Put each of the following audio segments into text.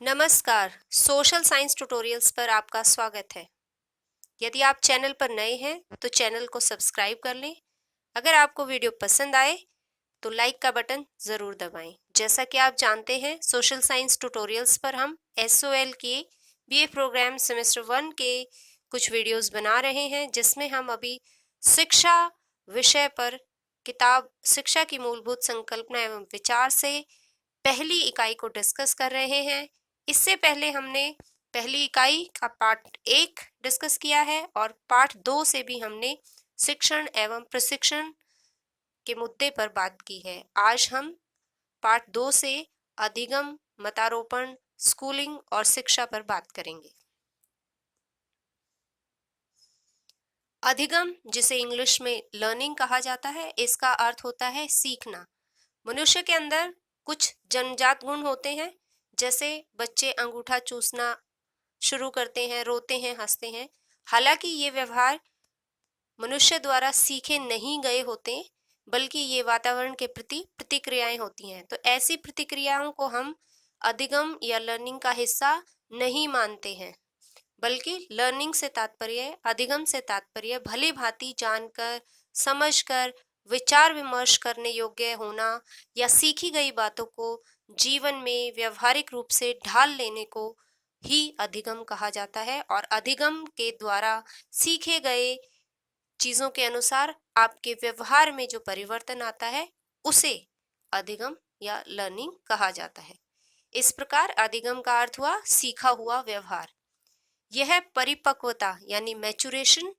नमस्कार, social science tutorials पर आपका स्वागत है। यदि आप चैनल पर नए हैं तो चैनल को सब्सक्राइब कर लें। अगर आपको वीडियो पसंद आए तो लाइक का बटन ज़रूर दबाएं। जैसा कि आप जानते हैं, सोशल साइंस ट्यूटोरियल्स पर हम एसओएल के बीए प्रोग्राम सेमेस्टर 1 के कुछ वीडियोस बना रहे हैं, जिसमें हम अभी शिक्षा विषय पर किताब शिक्षा की मूलभूत संकल्पना एवं विचार से पहली इकाई को डिस्कस कर रहे हैं। इससे पहले हमने पहली इकाई का पार्ट 1 डिस्कस किया है और पार्ट 2 से भी हमने शिक्षण एवं प्रशिक्षण के मुद्दे पर बात की है। आज हम पार्ट 2 से अधिगम, मतारोपण, स्कूलिंग और शिक्षा पर बात करेंगे। अधिगम, जिसे इंग्लिश में लर्निंग कहा जाता है, इसका अर्थ होता है सीखना। मनुष्य के अंदर कुछ जन्मजात गुण होते हैं, जैसे बच्चे अंगूठा चूसना शुरू करते हैं, रोते हैं, हंसते हैं। हालांकि ये व्यवहार मनुष्य द्वारा सीखे नहीं गए होते, बल्कि ये वातावरण के प्रति प्रतिक्रियाएं होती हैं। तो ऐसी प्रतिक्रियाओं को हम अधिगम या लर्निंग का हिस्सा नहीं मानते हैं, बल्कि लर्निंग से तात्पर्य, अधिगम से तात्पर्य भली भांति जानकर, समझकर, विचार विमर्श करने योग्य होना या सीखी गई बातों को जीवन में व्यवहारिक रूप से ढाल लेने को ही अधिगम कहा जाता है। और अधिगम के द्वारा सीखे गए चीजों के अनुसार आपके व्यवहार में जो परिवर्तन आता है, उसे अधिगम या लर्निंग कहा जाता है। इस प्रकार अधिगम का अर्थ हुआ सीखा हुआ व्यवहार। यह परिपक्वता यानी मैचुरेशन,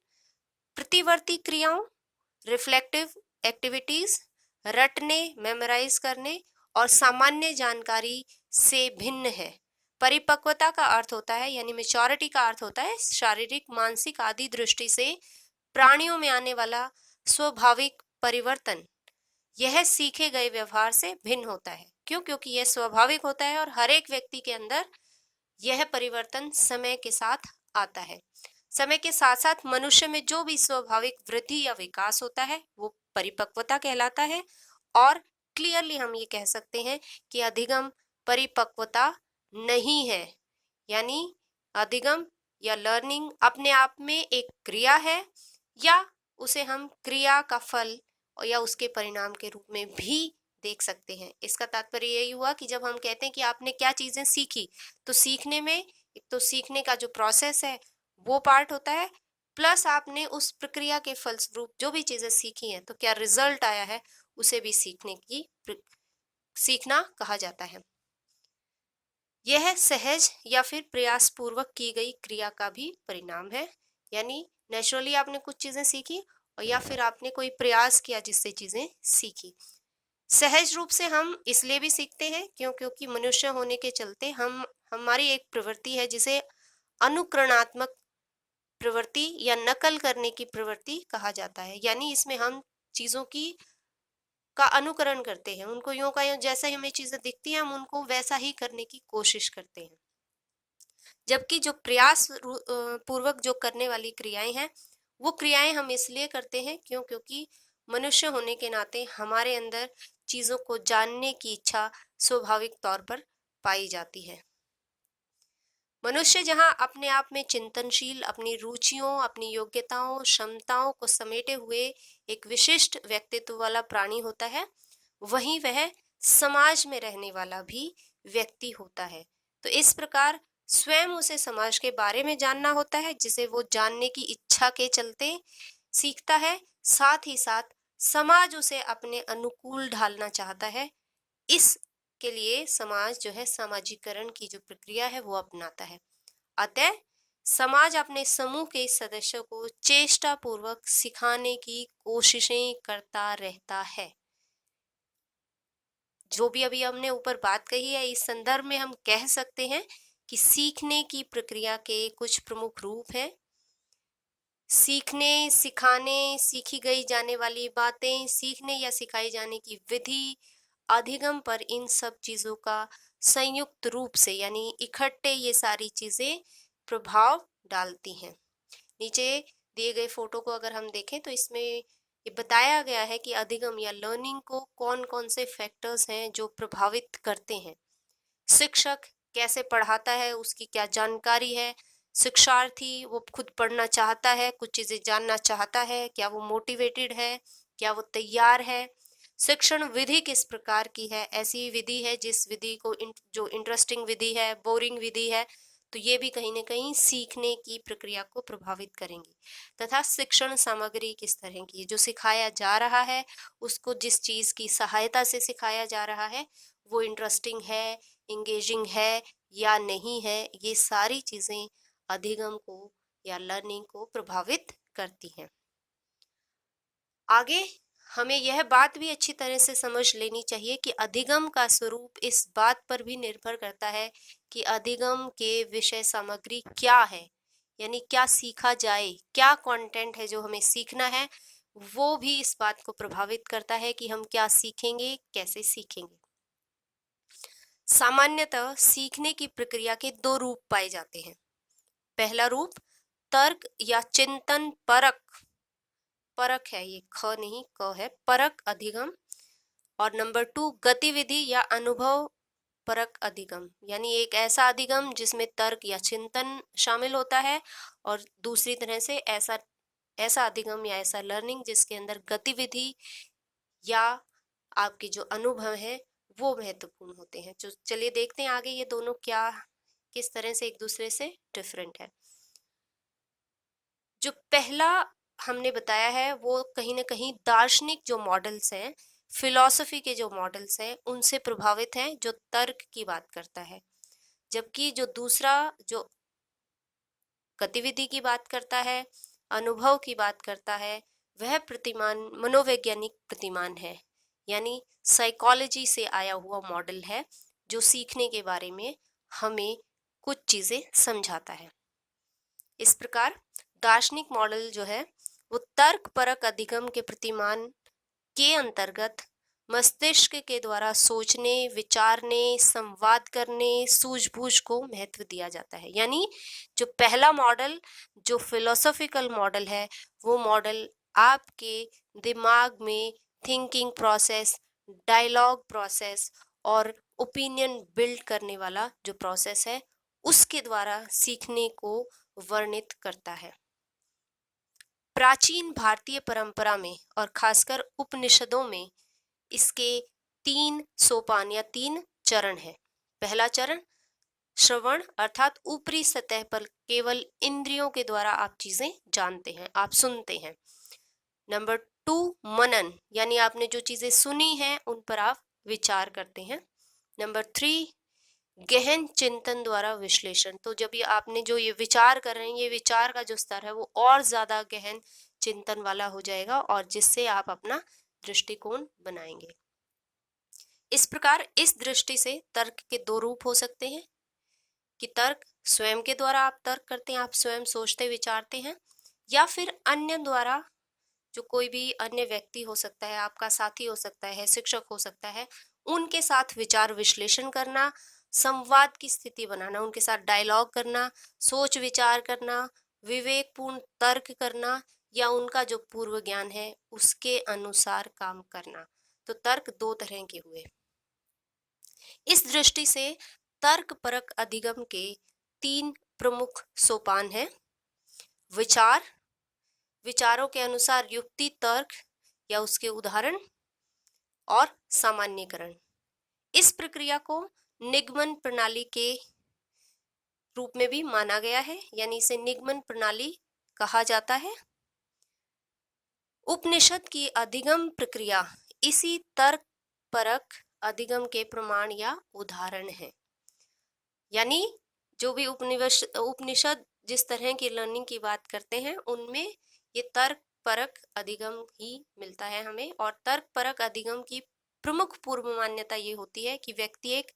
प्रतिवर्ती क्रियाओं, रिफ्लेक्टिव एक्टिविटीज, रटने, मेमोराइज करने और सामान्य जानकारी से भिन्न है। परिपक्वता का अर्थ होता है यानी मेच्योरिटी का अर्थ होता है शारीरिक, मानसिक आदि दृष्टि से प्राणियों में आने वाला स्वाभाविक परिवर्तन। यह सीखे गए व्यवहार से भिन्न होता है। क्यों? क्योंकि यह स्वाभाविक होता है और हर एक व्यक्ति के अंदर यह परिवर्तन समय के साथ आता है। समय के साथ साथ मनुष्य में जो भी स्वाभाविक वृद्धि या विकास होता है वो परिपक्वता कहलाता है। और क्लियरली हम ये कह सकते हैं कि अधिगम परिपक्वता नहीं है। यानी अधिगम या लर्निंग अपने आप में एक क्रिया है, या उसे हम क्रिया का फल या उसके परिणाम के रूप में भी देख सकते हैं। इसका तात्पर्य यही हुआ कि जब हम कहते हैं कि आपने क्या चीजें सीखी, तो सीखने में एक तो सीखने का जो प्रोसेस है वो पार्ट होता है, प्लस आपने उस प्रक्रिया के फलस्वरूप जो भी चीजें सीखी हैं तो क्या रिजल्ट आया है, उसे भी सीखना कहा जाता है। यह सहज या फिर प्रयास पूर्वक की गई क्रिया का भी परिणाम है। यानी नेचुरली आपने कुछ चीजें सीखी और या फिर आपने कोई प्रयास किया जिससे चीजें सीखी। सहज रूप से हम इसलिए भी सीखते हैं क्योंकि मनुष्य होने के चलते हमारी एक प्रवृत्ति है जिसे अनुकरणात्मक प्रवृत्ति या नकल करने की प्रवृत्ति कहा जाता है। यानी इसमें हम चीजों की का अनुकरण करते हैं, उनको यूं का यूं जैसा ही हमें चीजें दिखती हैं हम उनको वैसा ही करने की कोशिश करते हैं। जबकि जो प्रयास पूर्वक जो करने वाली क्रियाएं हैं, वो क्रियाएं हम इसलिए करते हैं क्योंकि मनुष्य होने के नाते हमारे अंदर चीजों को जानने की इच्छा स्वाभाविक तौर पर पाई जाती है। मनुष्य जहाँ अपने आप में चिंतनशील, अपनी रुचियों, अपनी योग्यताओं, क्षमताओं को समेटे हुए एक विशिष्ट व्यक्तित्व वाला प्राणी होता है, वहीं वह समाज में रहने वाला भी व्यक्ति होता है। तो इस प्रकार स्वयं उसे समाज के बारे में जानना होता है, जिसे वो जानने की इच्छा के चलते सीखता है। साथ ही साथ समाज उसे अपने अनुकूल ढालना चाहता है। इस के लिए समाज जो है सामाजिकरण की जो प्रक्रिया है वो अपनाता है। अतः समाज अपने समूह के सदस्यों को चेष्टा पूर्वक सिखाने की कोशिशें करता रहता है। जो भी अभी हमने ऊपर बात कही है, इस संदर्भ में हम कह सकते हैं कि सीखने की प्रक्रिया के कुछ प्रमुख रूप हैं। सीखने, सिखाने, सीखी गई जाने वाली बातें, सीखने या सिखाई जाने की विधि, अधिगम पर इन सब चीजों का संयुक्त रूप से यानी इकट्ठे ये सारी चीजें प्रभाव डालती हैं। नीचे दिए गए फोटो को अगर हम देखें तो इसमें ये बताया गया है कि अधिगम या लर्निंग को कौन कौन से फैक्टर्स हैं जो प्रभावित करते हैं। शिक्षक, कैसे पढ़ाता है, उसकी क्या जानकारी है, शिक्षार्थी वो खुद पढ़ना चाहता है, कुछ चीजें जानना चाहता है, क्या वो मोटिवेटेड है, क्या वो तैयार है, शिक्षण विधि किस प्रकार की है, ऐसी विधि है जिस विधि को जो इंटरेस्टिंग विधि है, बोरिंग विधि है, तो ये भी कहीं ना कहीं सीखने की प्रक्रिया को प्रभावित करेंगी। तथा शिक्षण सामग्री किस तरह की है, जो सिखाया जा रहा है उसको जिस चीज की सहायता से सिखाया जा रहा है वो इंटरेस्टिंग है, इंगेजिंग है या नहीं है, ये सारी चीजें अधिगम को या लर्निंग को प्रभावित करती हैं। आगे हमें यह बात भी अच्छी तरह से समझ लेनी चाहिए कि अधिगम का स्वरूप इस बात पर भी निर्भर करता है कि अधिगम के विषय सामग्री क्या है, यानी क्या सीखा जाए, क्या कंटेंट है जो हमें सीखना है, वो भी इस बात को प्रभावित करता है कि हम क्या सीखेंगे, कैसे सीखेंगे। सामान्यतः सीखने की प्रक्रिया के दो रूप पाए जाते हैं। पहला रूप तर्क या चिंतन परक, परक है ये, ख नहीं क है, परक अधिगम। और नंबर 2 गतिविधि या अनुभव परक अधिगम, यानी एक ऐसा अधिगम जिसमें तर्क या चिंतन शामिल होता है, और दूसरी तरह से ऐसा ऐसा अधिगम या ऐसा लर्निंग जिसके अंदर गतिविधि या आपके जो अनुभव है वो महत्वपूर्ण होते हैं। जो चलिए देखते हैं आगे ये दोनों क्या किस तरह से एक दूसरे से डिफरेंट है। जो पहला हमने बताया है वो कहीं ना कहीं दार्शनिक जो मॉडल्स हैं, फिलॉसफी के जो मॉडल्स हैं उनसे प्रभावित हैं, जो तर्क की बात करता है। जबकि जो दूसरा जो गतिविधि की बात करता है, अनुभव की बात करता है, वह प्रतिमान मनोवैज्ञानिक प्रतिमान है, यानी साइकोलॉजी से आया हुआ मॉडल है जो सीखने के बारे में हमें कुछ चीजें समझाता है। इस प्रकार दार्शनिक मॉडल जो है वो तर्क परक अधिगम के प्रतिमान के अंतर्गत मस्तिष्क के द्वारा सोचने, विचारने, संवाद करने, सूझबूझ को महत्व दिया जाता है। यानी जो पहला मॉडल जो फिलोसॉफिकल मॉडल है वो मॉडल आपके दिमाग में थिंकिंग प्रोसेस, डायलॉग प्रोसेस और ओपिनियन बिल्ड करने वाला जो प्रोसेस है उसके द्वारा सीखने को वर्णित करता है। प्राचीन भारतीय परंपरा में और खासकर उपनिषदों में इसके 3 सोपान या 3 चरण है। पहला चरण श्रवण, अर्थात ऊपरी सतह पर केवल इंद्रियों के द्वारा आप चीजें जानते हैं, आप सुनते हैं। नंबर 2 मनन, यानी आपने जो चीजें सुनी हैं उन पर आप विचार करते हैं। नंबर 3 गहन चिंतन द्वारा विश्लेषण, तो जब ये आपने जो ये विचार कर रहे हैं, ये विचार का जो स्तर है वो और ज्यादा गहन चिंतन वाला हो जाएगा और जिससे आप अपना दृष्टिकोण बनाएंगे। इस प्रकार इस दृष्टि से तर्क के दो रूप हो सकते हैं कि तर्क स्वयं के द्वारा आप तर्क करते हैं, आप स्वयं सोचते विचारते हैं, या फिर अन्य द्वारा, जो कोई भी अन्य व्यक्ति हो सकता है, आपका साथी हो सकता है, शिक्षक हो सकता है, उनके साथ विचार विश्लेषण करना, संवाद की स्थिति बनाना, उनके साथ डायलॉग करना, सोच विचार करना, विवेकपूर्ण तर्क करना, या उनका जो पूर्व ज्ञान है उसके अनुसार काम करना। तो तर्क दो तरह के हुए। इस दृष्टि से तर्क परक अधिगम के 3 प्रमुख सोपान हैं। विचार, विचारों के अनुसार युक्ति तर्क या उसके उदाहरण, और सामान्यीकरण। इस प्रक्रिया को निगमन प्रणाली के रूप में भी माना गया है, यानी इसे निगमन प्रणाली कहा जाता है। उपनिषद की अधिगम प्रक्रिया इसी तर्क परक अधिगम के प्रमाण या उदाहरण है। यानी जो भी उपनिषद जिस तरह की लर्निंग की बात करते हैं उनमें ये तर्क परक अधिगम ही मिलता है हमें। और तर्क परक अधिगम की प्रमुख पूर्व मान्यता ये होती है कि व्यक्ति एक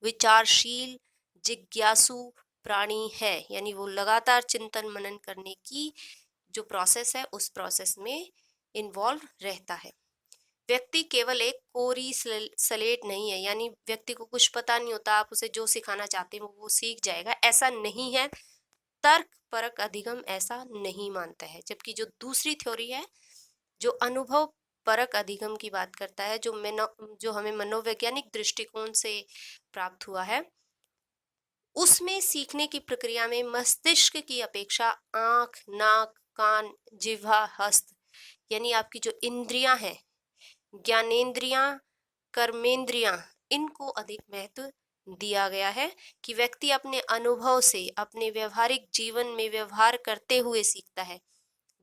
विचारशील जिज्ञासु प्राणी है, यानी वो लगातार चिंतन मनन करने की जो प्रोसेस है उस प्रोसेस में इन्वॉल्व रहता है। व्यक्ति केवल एक कोरी स्लेट नहीं है, यानी व्यक्ति को कुछ पता नहीं होता, आप उसे जो सिखाना चाहते हैं वो सीख जाएगा, ऐसा नहीं है। तर्क परक अधिगम ऐसा नहीं मानता है। जबकि जो दूसरी थ्योरी है जो अनुभव परक अधिगम की बात करता है, जो हमें मनोवैज्ञानिक दृष्टिकोण से प्राप्त हुआ है, उसमें सीखने की प्रक्रिया में मस्तिष्क की अपेक्षा आंख, नाक, कान, जिह्वा, हस्त यानी आपकी जो इंद्रियां हैं, ज्ञानेंद्रियां, कर्मेंद्रियां, इनको अधिक महत्व दिया गया है कि व्यक्ति अपने अनुभव से अपने व्यवहारिक जीवन में व्यवहार करते हुए सीखता है,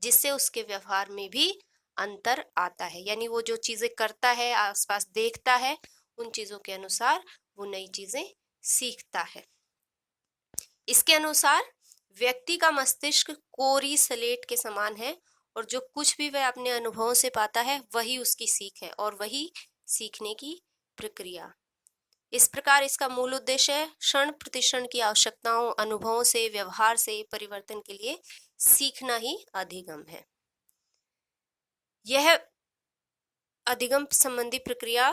जिससे उसके व्यवहार में भी अंतर आता है। यानी वो जो चीजें करता है, आसपास देखता है, उन चीजों के अनुसार वो नई चीजें सीखता है। इसके अनुसार व्यक्ति का मस्तिष्क कोरी स्लेट के समान है और जो कुछ भी वह अपने अनुभवों से पाता है वही उसकी सीख है और वही सीखने की प्रक्रिया। इस प्रकार इसका मूल उद्देश्य है क्षण प्रतिक्षण की आवश्यकताओं, अनुभवों से, व्यवहार से परिवर्तन के लिए सीखना ही अधिगम है। यह अधिगम संबंधी प्रक्रिया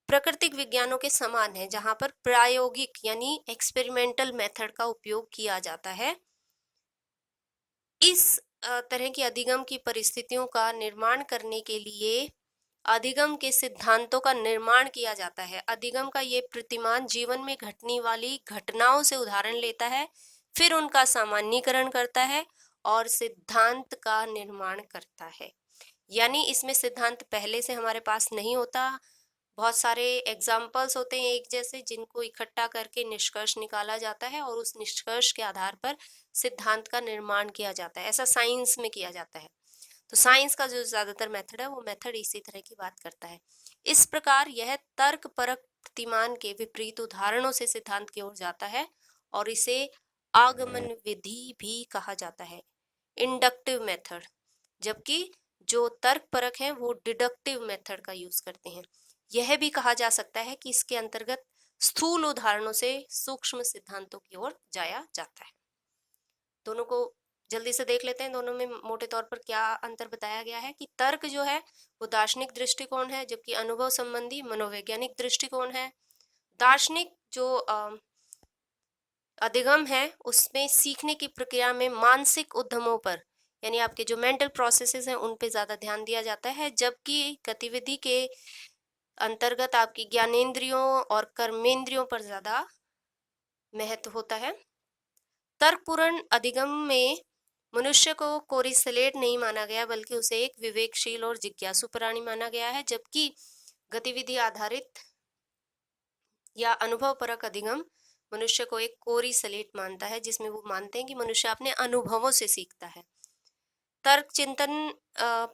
प्राकृतिक विज्ञानों के समान है, जहां पर प्रायोगिक यानी एक्सपेरिमेंटल मेथड का उपयोग किया जाता है। इस तरह की अधिगम की परिस्थितियों का निर्माण करने के लिए अधिगम के सिद्धांतों का निर्माण किया जाता है। अधिगम का ये प्रतिमान जीवन में घटने वाली घटनाओं से उदाहरण लेता है, फिर उनका सामान्यीकरण करता है और सिद्धांत का निर्माण करता है। यानी इसमें सिद्धांत पहले से हमारे पास नहीं होता, बहुत सारे एग्जाम्पल्स होते हैं एक जैसे, जिनको इकट्ठा करके निष्कर्ष निकाला जाता है और उस निष्कर्ष के आधार पर सिद्धांत का निर्माण किया जाता है। ऐसा साइंस में किया जाता है। तो साइंस का जो ज्यादातर मेथड है वो मेथड इसी तरह की बात करता है। इस प्रकार यह तर्क परक प्रतिमान के विपरीत उदाहरणों से सिद्धांत की ओर जाता है और इसे आगमन विधि भी कहा जाता है, इंडक्टिव मेथड। जबकि जो तर्क परक है वो डिडक्टिव मेथड का यूज करते हैं। यह भी कहा जा सकता है कि इसके अंतर्गत स्थूल उदाहरणों से सूक्ष्म सिद्धांतों की ओर जाया जाता है। दोनों को जल्दी से देख लेते हैं। दोनों में मोटे तौर पर क्या अंतर बताया गया है कि तर्क जो है वो दार्शनिक दृष्टिकोण है, जबकि अनुभव संबंधी मनोवैज्ञानिक दृष्टिकोण है। दार्शनिक जो अधिगम है उसमें सीखने की प्रक्रिया में मानसिक उद्यमों पर यानी आपके जो मेंटल प्रोसेसेस हैं उन पे ज्यादा ध्यान दिया जाता है, जबकि गतिविधि के अंतर्गत आपकी ज्ञानेंद्रियों और कर्मेंद्रियों पर ज्यादा महत्व होता है। तर्कपूर्ण अधिगम में मनुष्य को कोरी स्लेट नहीं माना गया, बल्कि उसे एक विवेकशील और जिज्ञासु प्राणी माना गया है। जबकि गतिविधि आधारित या अनुभव परक अधिगम मनुष्य को एक कोरी स्लेट मानता है, जिसमें वो मानते हैं कि मनुष्य अपने अनुभवों से सीखता है। तर्क चिंतन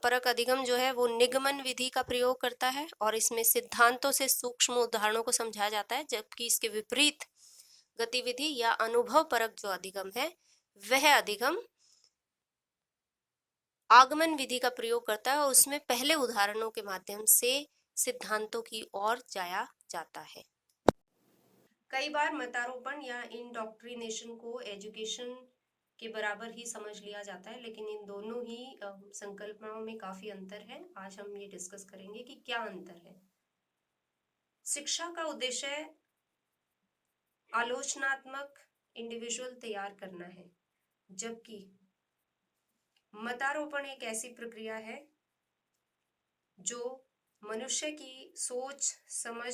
परक अधिगम जो है वो निगमन विधि का प्रयोग करता है और इसमें सिद्धांतों से सूक्ष्म उदाहरणों को समझाया जाता है, जबकि इसके विपरीत गतिविधि या अनुभव परक जो अधिगम है वह अधिगम आगमन विधि का प्रयोग करता है और उसमें पहले उदाहरणों के माध्यम से सिद्धांतों की ओर जाया जाता है। कई बार मतारोपण या इंडोक्ट्रिनेशन को एजुकेशन के बराबर ही समझ लिया जाता है, लेकिन इन दोनों ही संकल्पनाओं में काफी अंतर है। आज हम ये डिस्कस करेंगे कि क्या अंतर है। शिक्षा का उद्देश्य आलोचनात्मक इंडिविजुअल तैयार करना है, जबकि मतारोपण एक ऐसी प्रक्रिया है जो मनुष्य की सोच, समझ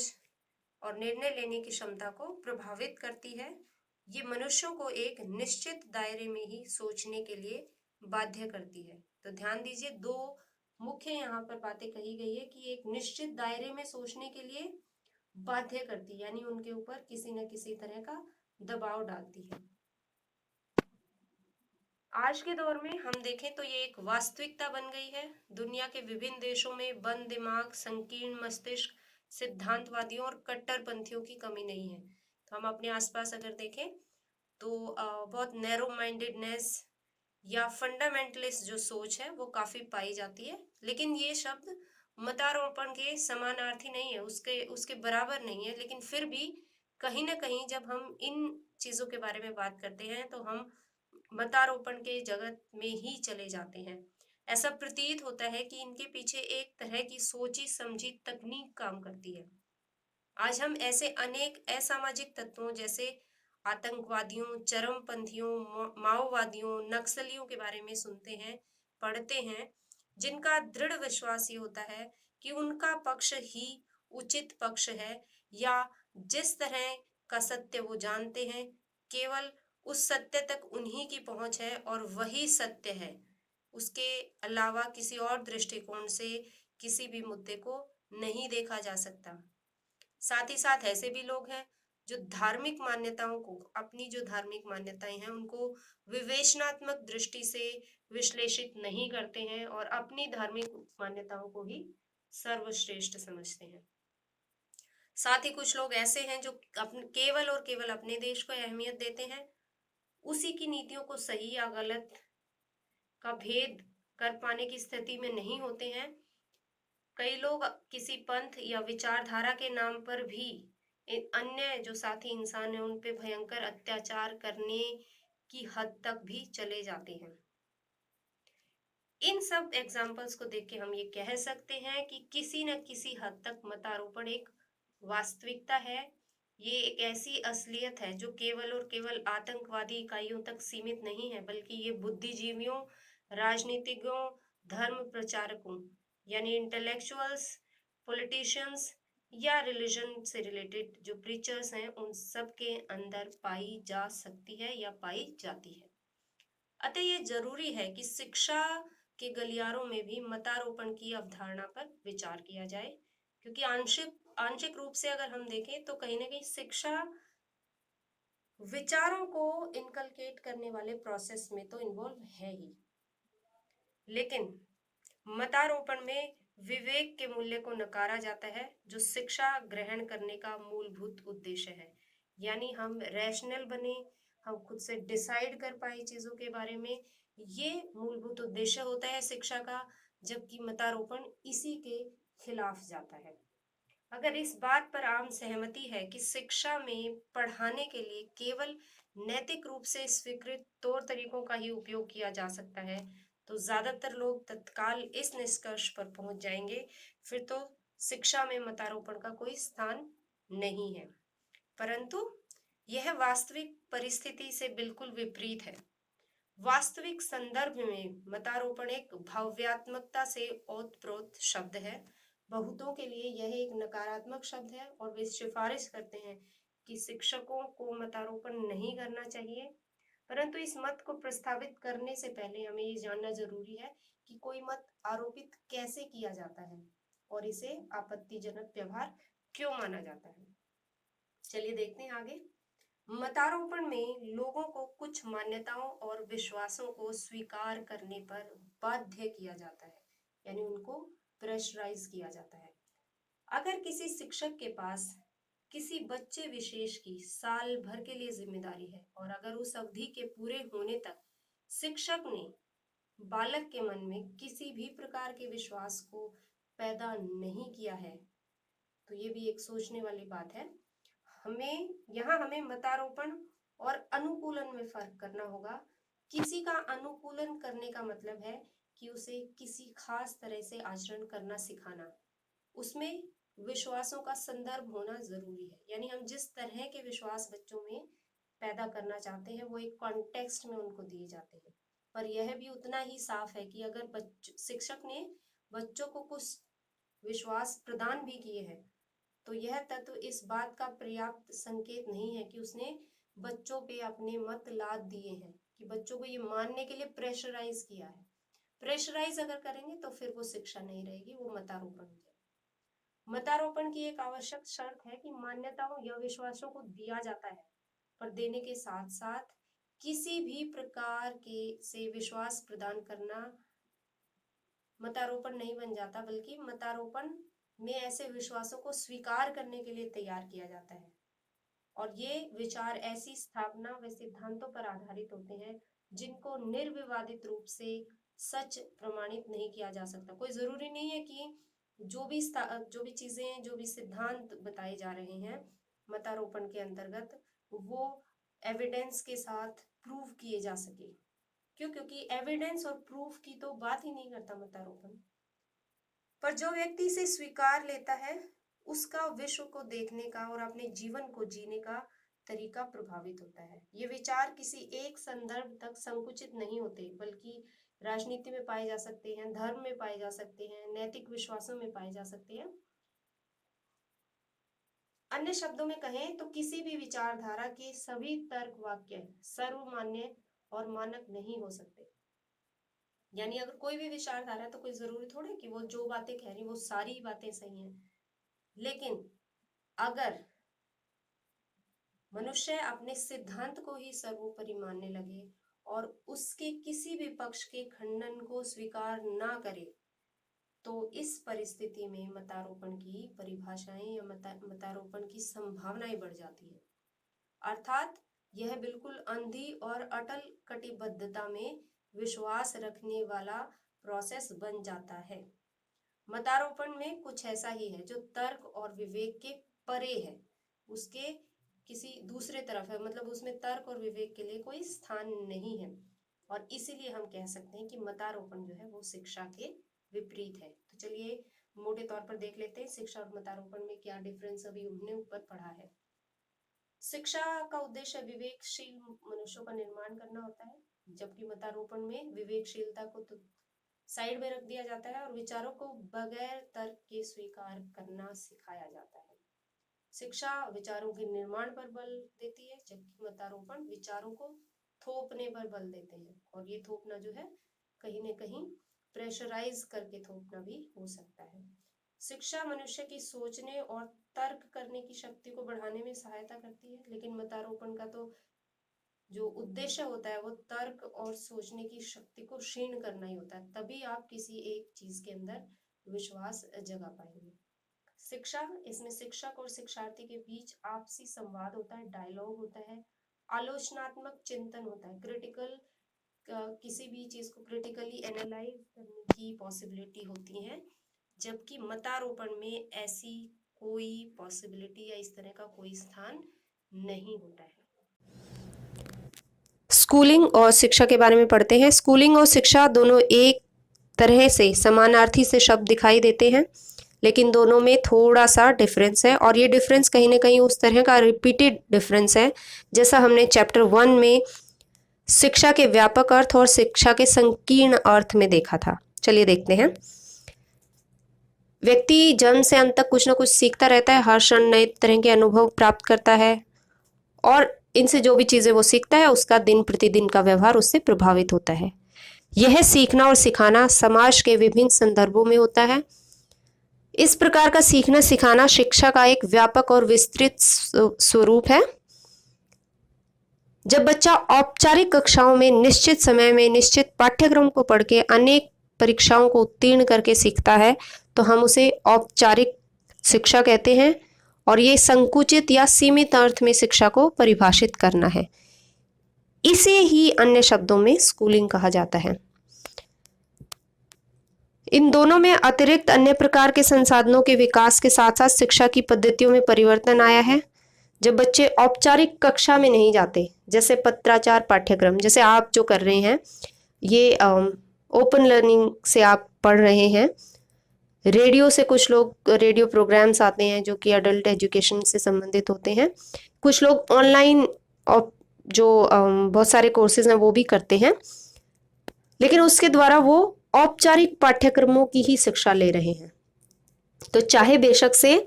और निर्णय लेने की क्षमता को प्रभावित करती है। ये मनुष्यों को एक निश्चित दायरे में ही सोचने के लिए बाध्य करती है। तो ध्यान दीजिए, दो मुख्य यहाँ पर बातें कही गई है कि एक निश्चित दायरे में सोचने के लिए बाध्य करती है, यानी उनके ऊपर किसी न किसी तरह का दबाव डालती है। आज के दौर में हम देखें तो ये एक वास्तविकता बन गई है। दुनिया के विभिन्न देशों में बंद दिमाग, संकीर्ण मस्तिष्क, सिद्धांतवादियों और कट्टरपंथियों की कमी नहीं है। तो हम अपने आसपास अगर देखें तो बहुत नैरो माइंडेडनेस या फंडामेंटलिस्ट जो सोच है वो काफी पाई जाती है। लेकिन ये शब्द मतारोपण के समानार्थी नहीं है, उसके उसके बराबर नहीं है। लेकिन फिर भी कहीं ना कहीं जब हम इन चीजों के बारे में बात करते हैं तो हम मतारोपण के जगत में ही चले जाते हैं। ऐसा प्रतीत होता है कि इनके पीछे एक तरह की सोची समझी तकनीक काम करती है। आज हम ऐसे अनेक असामाजिक तत्वों जैसे आतंकवादियों, चरमपंथियों, माओवादियों, नक्सलियों के बारे में सुनते हैं, पढ़ते हैं, जिनका दृढ़ विश्वास ये होता है कि उनका पक्ष ही उचित पक्ष है, या जिस तरह का सत्य वो जानते हैं, केवल उस सत्य तक उन्हीं की पहुंच है और वही सत्य है। उसके अलावा किसी और दृष्टिकोण से किसी भी मुद्दे को नहीं देखा जा सकता। साथ ही साथ ऐसे भी लोग हैं जो धार्मिक मान्यताओं को, अपनी जो धार्मिक मान्यताएं हैं उनको विवेचनात्मक दृष्टि से विश्लेषित नहीं करते हैं और अपनी धार्मिक मान्यताओं को ही सर्वश्रेष्ठ समझते हैं। साथ ही कुछ लोग ऐसे हैं जो केवल और केवल अपने देश को अहमियत देते हैं, उसी की नीतियों को सही या गलत का भेद कर पाने की स्थिति में नहीं होते हैं। कई लोग किसी पंथ या विचारधारा के नाम पर भी अन्य जो साथी इंसान है उन पे भयंकर अत्याचार करने की हद तक भी चले जाते हैं। इन सब एग्जाम्पल्स को देख के हम ये कह सकते हैं कि किसी न किसी हद तक मतारोपण एक वास्तविकता है। ये एक ऐसी असलियत है जो केवल और केवल आतंकवादी इकाइयों तक सीमित नहीं है, बल्कि ये बुद्धिजीवियों, राजनीतिज्ञों, धर्म प्रचारकों यानी इंटेलेक्चुअल्स, पॉलिटिशियंस या रिलीजन से रिलेटेड जो प्रीचर्स हैं उन सब के अंदर पाई जा सकती है या पाई जाती है। अतः ये जरूरी है कि शिक्षा के गलियारों में भी मतारोपण की अवधारणा पर विचार किया जाए, क्योंकि आंशिक आंशिक रूप से अगर हम देखें तो कहीं ना कहीं शिक्षा विचारों को इनकलकेट करने वाले प्रोसेस में तो इन्वॉल्व है ही, लेकिन मतारोपण में विवेक के मूल्य को नकारा जाता है जो शिक्षा ग्रहण करने का मूलभूत उद्देश्य है। यानी हम रैशनल बने, हम खुद से डिसाइड कर पाए चीजों के बारे में, ये मूलभूत उद्देश्य होता है शिक्षा का, जबकि मतारोपण इसी के खिलाफ जाता है। अगर इस बात पर आम सहमति है कि शिक्षा में पढ़ाने के लिए केवल नैतिक रूप से स्वीकृत तौर तरीकों का ही उपयोग किया जा सकता है, तो ज्यादातर लोग तत्काल इस निष्कर्ष पर पहुंच जाएंगे, फिर तो शिक्षा में मतारोपण का कोई स्थान नहीं है। परंतु यह वास्तविक परिस्थिति से बिल्कुल विपरीत है। वास्तविक संदर्भ में मतारोपण एक भव्यात्मकता से ओतप्रोत शब्द है। बहुतों के लिए यह एक नकारात्मक शब्द है और वे सिफारिश करते हैं कि शिक्षकों को मतारोपण नहीं करना चाहिए। परंतु इस मत को प्रस्तावित करने से पहले हमें ये जानना जरूरी है कि कोई मत आरोपित कैसे किया जाता है और इसे आपत्तिजनक व्यवहार क्यों माना जाता है। चलिए देखते हैं आगे। मतारोपण में लोगों को कुछ मान्यताओं और विश्वासों को स्वीकार करने पर बाध्य किया जाता है, यानी उनको प्रेशराइज किया जाता है। अगर किसी शिक्षक के पास किसी बच्चे विशेष की साल भर के लिए जिम्मेदारी है और अगर उस अवधि के पूरे होने तक शिक्षक ने बालक के मन में किसी भी प्रकार के विश्वास को पैदा नहीं किया है, तो ये भी एक सोचने वाली बात है। हमें मतारोपण और अनुकूलन में फर्क करना होगा। किसी का अनुकूलन करने का मतलब है कि उसे किसी खास तरह से आचरण करना सिखाना, उसमें विश्वासों का संदर्भ होना जरूरी है। यानी हम जिस तरह के विश्वास बच्चों में पैदा करना चाहते हैं वो एक कॉन्टेक्स्ट में उनको दिए जाते हैं। पर यह भी उतना ही साफ है कि अगर शिक्षक ने बच्चों को कुछ विश्वास प्रदान भी किए हैं, तो यह तत्व इस बात का पर्याप्त संकेत नहीं है कि उसने बच्चों पे अपने मत लाद दिए हैं, कि बच्चों को ये मानने के लिए प्रेशराइज किया है। प्रेशराइज अगर करेंगे तो फिर वो शिक्षा नहीं रहेगी, वो मतारोपण हो जाएगा। मतारोपण की एक आवश्यक शर्त है कि मान्यताओं या विश्वासों को दिया जाता है, पर देने के साथ साथ किसी भी प्रकार के से विश्वास प्रदान करना मतारोपण नहीं बन जाता, बल्कि मतारोपण में ऐसे विश्वासों को स्वीकार करने के लिए तैयार किया जाता है। और ये विचार ऐसी स्थापना व सिद्धांतों पर आधारित होते हैं जिनको निर्विवादित रूप से सच प्रमाणित नहीं किया जा सकता। कोई जरूरी नहीं है कि जो भी चीजें, जो भी सिद्धांत बताए जा रहे हैं मतारोपण के अंतर्गत, वो एविडेंस के साथ प्रूव किए जा सके। क्यों? क्योंकि एविडेंस और प्रूफ की तो बात ही नहीं करता मतारोपण। पर जो व्यक्ति इसे स्वीकार लेता है उसका विश्व को देखने का और अपने जीवन को जीने का तरीका प्रभावित होता है। ये विचार किसी एक संदर्भ तक संकुचित नहीं होते, बल्कि राजनीति में पाए जा सकते हैं, धर्म में पाए जा सकते हैं, नैतिक विश्वासों में पाए जा सकते हैं। अन्य शब्दों में कहें तो किसी भी विचारधारा के सभी तर्क वाक्य सर्वमान्य और मानक नहीं हो सकते। यानी अगर कोई भी विचारधारा है तो कोई जरूरी थोड़ी कि वो जो बातें कह रही वो सारी बातें सही हैं। लेकिन अगर मनुष्य अपने सिद्धांत को ही सर्वोपरि मानने लगे और उसके किसी भी पक्ष के खंडन को स्वीकार ना करे तो इस परिस्थिति में मतारोपण की परिभाषाएं या मतारोपण की संभावनाएं बढ़ जाती है। अर्थात यह बिल्कुल अंधी और अटल कटिबद्धता में विश्वास रखने वाला प्रोसेस बन जाता है। मतारोपण में कुछ ऐसा ही है जो तर्क और विवेक के परे है, उसके किसी दूसरे तरफ है, मतलब उसमें तर्क और विवेक के लिए कोई स्थान नहीं है, और इसीलिए हम कह सकते हैं कि मतारोपण जो है वो शिक्षा के विपरीत है। तो चलिए मोटे तौर पर देख लेते हैं शिक्षा और मतारोपण में क्या डिफरेंस अभी हमने ऊपर पढ़ा है। शिक्षा का उद्देश्य विवेकशील मनुष्यों का निर्माण करना होता है, जबकि मतारोपण में विवेकशीलता को तो साइड में रख दिया जाता है और विचारों को बगैर तर्क के स्वीकार करना सिखाया जाता है। शिक्षा विचारों के निर्माण पर बल देती है, जबकि मतारोपण विचारों को थोपने पर बल देते हैं, और ये थोपना जो है कहीं न कहीं प्रेशराइज करके थोपना भी हो सकता है। शिक्षा मनुष्य की सोचने और तर्क करने की शक्ति को बढ़ाने में सहायता करती है, लेकिन मतारोपण का तो जो उद्देश्य होता है वो तर्क और सोचने की शक्ति को क्षीण करना ही होता है। तभी आप किसी एक चीज के अंदर विश्वास जगा पाएंगे। शिक्षा, इसमें शिक्षक और शिक्षार्थी के बीच आपसी संवाद होता है, डायलॉग होता है, आलोचनात्मक चिंतन होता है, क्रिटिकल किसी भी चीज को क्रिटिकली एनालाइज करने की पॉसिबिलिटी होती है, जबकि मतारोपण में ऐसी कोई पॉसिबिलिटी या इस तरह का कोई स्थान नहीं होता है। स्कूलिंग और शिक्षा के बारे में पढ़ते हैं। स्कूलिंग और शिक्षा दोनों एक तरह से समानार्थी से शब्द दिखाई देते हैं, लेकिन दोनों में थोड़ा सा डिफरेंस है, और ये डिफरेंस कहीं ना कहीं उस तरह का रिपीटेड डिफरेंस है जैसा हमने चैप्टर 1 में शिक्षा के व्यापक अर्थ और शिक्षा के संकीर्ण अर्थ में देखा था। चलिए देखते हैं। व्यक्ति जन्म से अंत तक कुछ ना कुछ सीखता रहता है, हर क्षण नए तरह के अनुभव प्राप्त करता है, और इनसे जो भी चीजें वो सीखता है उसका दिन प्रतिदिन का व्यवहार उससे प्रभावित होता है। यह सीखना और सिखाना समाज के विभिन्न संदर्भों में होता है। इस प्रकार का सीखना सिखाना शिक्षा का एक व्यापक और विस्तृत स्वरूप है। जब बच्चा औपचारिक कक्षाओं में निश्चित समय में निश्चित पाठ्यक्रम को पढ़ के अनेक परीक्षाओं को उत्तीर्ण करके सीखता है तो हम उसे औपचारिक शिक्षा कहते हैं, और ये संकुचित या सीमित अर्थ में शिक्षा को परिभाषित करना है। इसे ही अन्य शब्दों में स्कूलिंग कहा जाता है। इन दोनों में अतिरिक्त अन्य प्रकार के संसाधनों के विकास के साथ साथ शिक्षा की पद्धतियों में परिवर्तन आया है। जब बच्चे औपचारिक कक्षा में नहीं जाते, जैसे पत्राचार पाठ्यक्रम जैसे आप जो कर रहे हैं, ये ओपन लर्निंग से आप पढ़ रहे हैं। रेडियो से कुछ लोग रेडियो प्रोग्राम्स आते हैं जो कि अडल्ट एजुकेशन से संबंधित होते हैं। कुछ लोग ऑनलाइन जो बहुत सारे कोर्सेज हैं वो भी करते हैं, लेकिन उसके द्वारा वो औपचारिक पाठ्यक्रमों की ही शिक्षा ले रहे हैं। तो चाहे बेशक से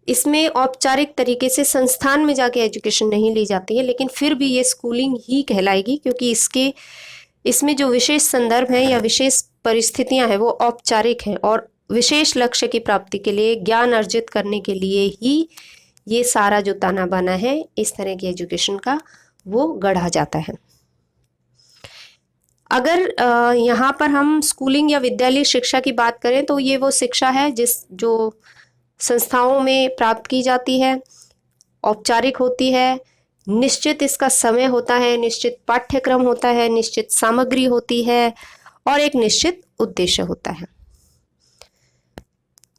इसमें औपचारिक तरीके से संस्थान में जाके एजुकेशन नहीं ली जाती है, लेकिन फिर भी ये स्कूलिंग ही कहलाएगी, क्योंकि इसमें जो विशेष संदर्भ हैं या विशेष परिस्थितियां हैं वो औपचारिक हैं, और विशेष लक्ष्य की प्राप्ति के लिए ज्ञान अर्जित करने के लिए ही ये सारा जो ताना बाना है इस तरह की एजुकेशन का वो गढ़ा जाता है। अगर यहाँ पर हम स्कूलिंग या विद्यालय शिक्षा की बात करें तो ये वो शिक्षा है जो संस्थाओं में प्राप्त की जाती है, औपचारिक होती है, निश्चित इसका समय होता है, निश्चित पाठ्यक्रम होता है, निश्चित सामग्री होती है, और एक निश्चित उद्देश्य होता है।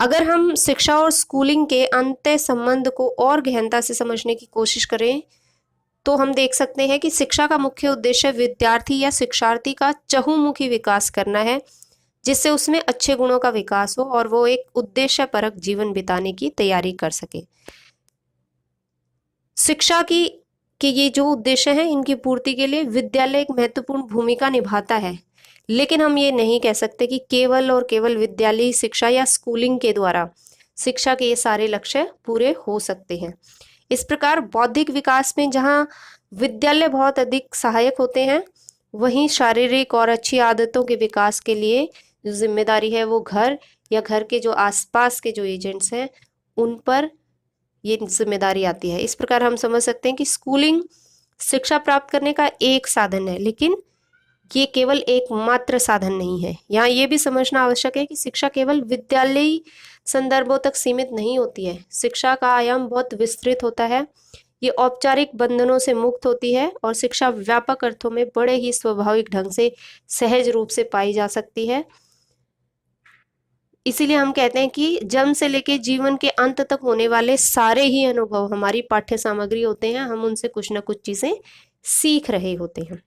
अगर हम शिक्षा और स्कूलिंग के अंतः संबंध को और गहनता से समझने की कोशिश करें तो हम देख सकते हैं कि शिक्षा का मुख्य उद्देश्य विद्यार्थी या शिक्षार्थी का चहुमुखी विकास करना है, जिससे उसमें अच्छे गुणों का विकास हो और वो एक उद्देश्यपरक जीवन बिताने की तैयारी कर सके। शिक्षा के ये जो उद्देश्य हैं इनकी पूर्ति के लिए विद्यालय एक महत्वपूर्ण भूमिका निभाता है, लेकिन हम ये नहीं कह सकते कि केवल और केवल विद्यालयी शिक्षा या स्कूलिंग के द्वारा शिक्षा के ये सारे लक्ष्य पूरे हो सकते हैं। इस प्रकार बौद्धिक विकास में जहाँ विद्यालय बहुत अधिक सहायक होते हैं, वहीं शारीरिक और अच्छी आदतों के विकास के लिए जो जिम्मेदारी है वो घर या घर के जो आसपास के जो एजेंट्स हैं उन पर ये जिम्मेदारी आती है। इस प्रकार हम समझ सकते हैं कि स्कूलिंग शिक्षा प्राप्त करने का एक साधन है, लेकिन ये केवल एक मात्र साधन नहीं है। यहाँ ये भी समझना आवश्यक है कि शिक्षा केवल विद्यालयी संदर्भों तक सीमित नहीं होती है। शिक्षा का आयाम बहुत विस्तृत होता है। ये औपचारिक बंधनों से मुक्त होती है और शिक्षा व्यापक अर्थों में बड़े ही स्वाभाविक ढंग से सहज रूप से पाई जा सकती है। इसीलिए हम कहते हैं कि जन्म से लेके जीवन के अंत तक होने वाले सारे ही अनुभव हमारी पाठ्य सामग्री होते हैं। हम उनसे कुछ ना कुछ चीजें सीख रहे होते हैं।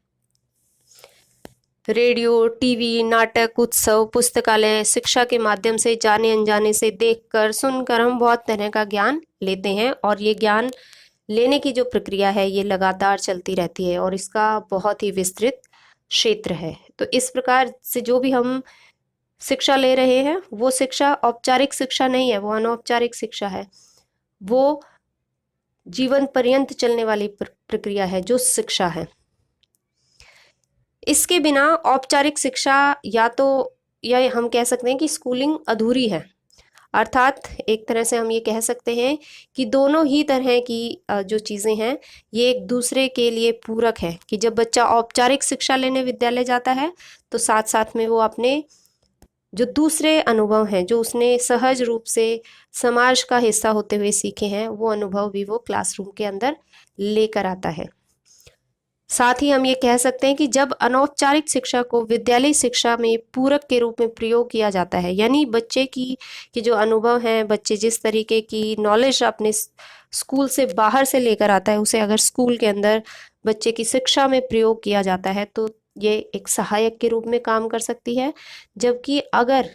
रेडियो, टीवी, नाटक, उत्सव, पुस्तकालय, शिक्षा के माध्यम से जाने अनजाने से देखकर, सुनकर हम बहुत तरह का ज्ञान लेते हैं और ये ज्ञान लेने की जो प्रक्रिया है ये लगातार चलती रहती है और इसका बहुत ही विस्तृत क्षेत्र है। तो इस प्रकार से जो भी हम शिक्षा ले रहे हैं वो शिक्षा औपचारिक शिक्षा नहीं है, वो अनौपचारिक शिक्षा है। वो जीवन पर्यंत चलने वाली प्रक्रिया है जो शिक्षा है। इसके बिना औपचारिक शिक्षा या हम कह सकते हैं कि स्कूलिंग अधूरी है। अर्थात एक तरह से हम ये कह सकते हैं कि दोनों ही तरह की जो चीज़ें हैं ये एक दूसरे के लिए पूरक है। कि जब बच्चा औपचारिक शिक्षा लेने विद्यालय जाता है तो साथ साथ में वो अपने जो दूसरे अनुभव हैं, जो उसने सहज रूप से समाज का हिस्सा होते हुए सीखे हैं, वो अनुभव भी वो क्लासरूम के अंदर लेकर आता है। साथ ही हम ये कह सकते हैं कि जब अनौपचारिक शिक्षा को विद्यालय शिक्षा में पूरक के रूप में प्रयोग किया जाता है, यानी बच्चे की जो अनुभव हैं, बच्चे जिस तरीके की नॉलेज अपने स्कूल से बाहर से लेकर आता है, उसे अगर स्कूल के अंदर बच्चे की शिक्षा में प्रयोग किया जाता है तो ये एक सहायक के रूप में काम कर सकती है। जबकि अगर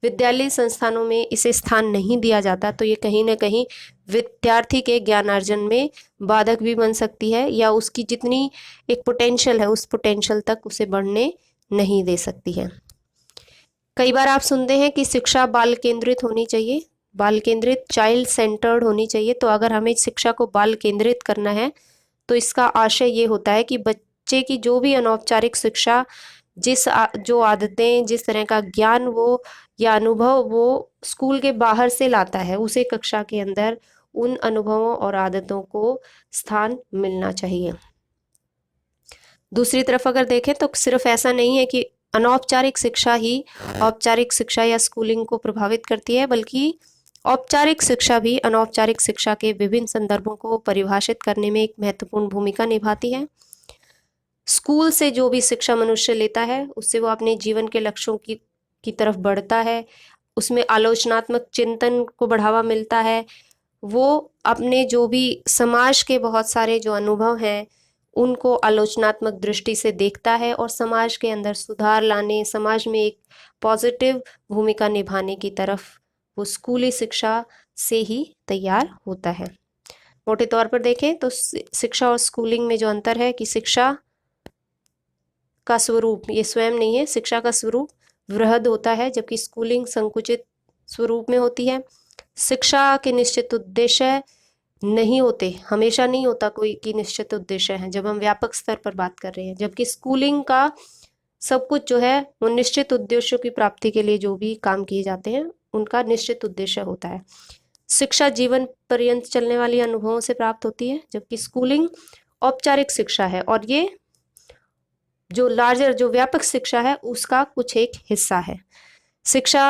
विद्यालय संस्थानों में इसे स्थान नहीं दिया जाता तो ये कहीं ना कहीं विद्यार्थी के ज्ञानार्जन में बाधक भी बन सकती है या उसकी जितनी एक पोटेंशियल है उस पोटेंशियल तक उसे बढ़ने नहीं दे सकती है। कई बार आप सुनते हैं कि शिक्षा बाल केंद्रित होनी चाहिए, बाल केंद्रित, चाइल्ड सेंटर्ड होनी चाहिए। तो अगर हमें शिक्षा को बाल केंद्रित करना है तो इसका आशय ये होता है कि बच्चे की जो भी अनौपचारिक शिक्षा, जो आदतें, जिस तरह का ज्ञान वो या अनुभव वो स्कूल के बाहर से लाता है, उसे कक्षा के अंदर उन अनुभवों और आदतों को स्थान मिलना चाहिए। दूसरी तरफ अगर देखें तो सिर्फ ऐसा नहीं है कि अनौपचारिक शिक्षा ही औपचारिक शिक्षा या स्कूलिंग को प्रभावित करती है, बल्कि औपचारिक शिक्षा भी अनौपचारिक शिक्षा के विभिन्न संदर्भों को परिभाषित करने में एक महत्वपूर्ण भूमिका निभाती है। स्कूल से जो भी शिक्षा मनुष्य लेता है उससे वो अपने जीवन के लक्ष्यों की तरफ बढ़ता है, उसमें आलोचनात्मक चिंतन को बढ़ावा मिलता है, वो अपने जो भी समाज के बहुत सारे जो अनुभव हैं उनको आलोचनात्मक दृष्टि से देखता है और समाज के अंदर सुधार लाने, समाज में एक पॉजिटिव भूमिका निभाने की तरफ वो स्कूली शिक्षा से ही तैयार होता है। मोटे तौर पर देखें तो शिक्षा और स्कूलिंग में जो अंतर है कि शिक्षा का स्वरूप ये स्वयं नहीं है, शिक्षा का स्वरूप वृहद होता है जबकि स्कूलिंग संकुचित स्वरूप में होती है। शिक्षा के निश्चित उद्देश्य नहीं होते, हमेशा नहीं होता कोई की निश्चित उद्देश्य है जब हम व्यापक स्तर पर बात कर रहे हैं, जबकि स्कूलिंग का सब कुछ जो है वो निश्चित उद्देश्यों की प्राप्ति के लिए जो भी काम किए जाते हैं उनका निश्चित उद्देश्य होता है। शिक्षा जीवन पर्यंत चलने वाली अनुभवों से प्राप्त होती है जबकि स्कूलिंग औपचारिक शिक्षा है और ये जो लार्जर जो व्यापक शिक्षा है उसका कुछ एक हिस्सा है। शिक्षा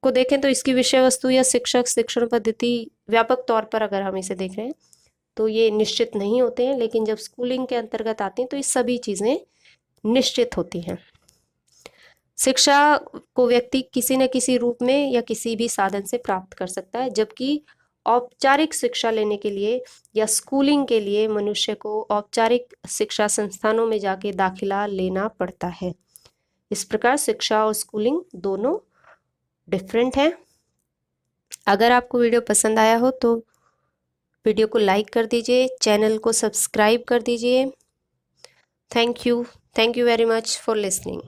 को देखें तो इसकी विषय वस्तु या शिक्षक, शिक्षण पद्धति व्यापक तौर पर अगर हम इसे देख रहे हैं तो ये निश्चित नहीं होते हैं, लेकिन जब स्कूलिंग के अंतर्गत आती हैं तो ये सभी चीज़ें निश्चित होती हैं। शिक्षा को व्यक्ति किसी न किसी रूप में या किसी भी साधन से प्राप्त कर सकता है, जबकि औपचारिक शिक्षा लेने के लिए या स्कूलिंग के लिए मनुष्य को औपचारिक शिक्षा संस्थानों में जाके दाखिला लेना पड़ता है। इस प्रकार शिक्षा और स्कूलिंग दोनों डिफरेंट है। अगर आपको वीडियो पसंद आया हो तो वीडियो को लाइक कर दीजिए, चैनल को सब्सक्राइब कर दीजिए। Thank you very much for listening.